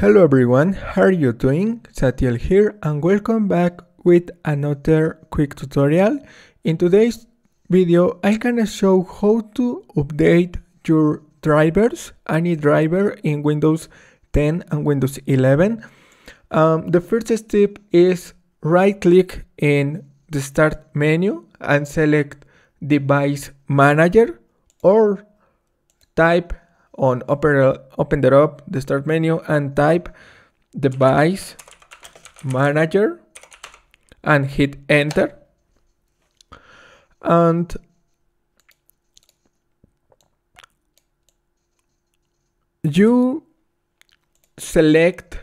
Hello everyone, how are you doing? Satiel here and welcome back with another quick tutorial. In today's video I'm gonna show how to update your drivers, any driver in Windows 10 and Windows 11. The first step is right click in the start menu and select device manager, or type on open the start menu and type device manager and hit enter. And you select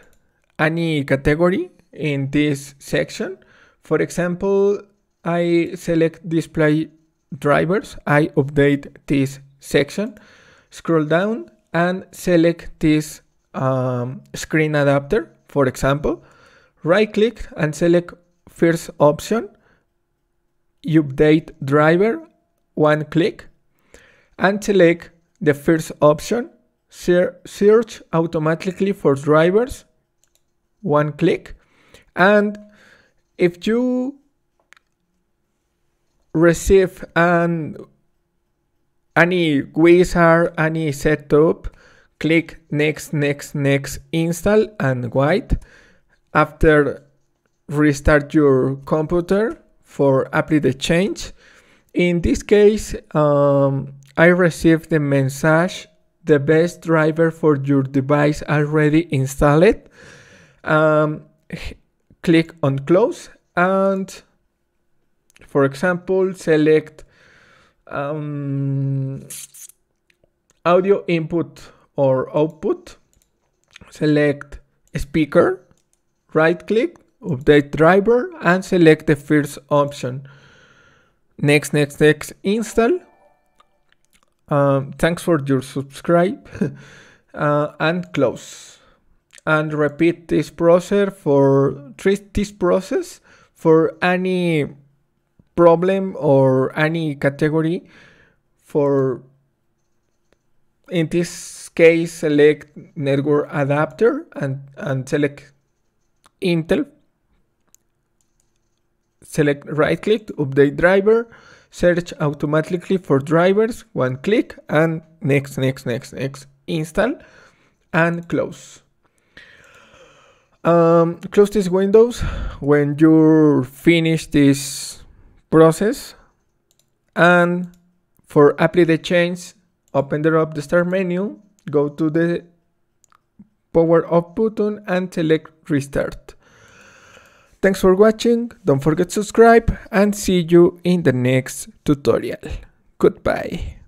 any category in this section. For example, I select display drivers. I update this section. Scroll down and select this screen adapter, for example. Right click and select first option, update driver, one click, and select the first option, search automatically for drivers, one click. And if you receive any wizard, any setup, click next, install and wait. After restart your computer for apply the change. In this case, I received the message, the best driver for your device already installed. Click on close and, for example, select audio input or output, select speaker, right click, update driver and select the first option, next, install. Thanks for your subscribe and close, and repeat this process for any problem or any category. For in this case, select network adapter and select Intel. Select right click, update driver, search automatically for drivers, one click, and next, install and close. Close this windows when you finish this process, and for apply the change, open the start menu, go to the power off button and select restart. Thanks for watching, don't forget to subscribe and see you in the next tutorial. Goodbye.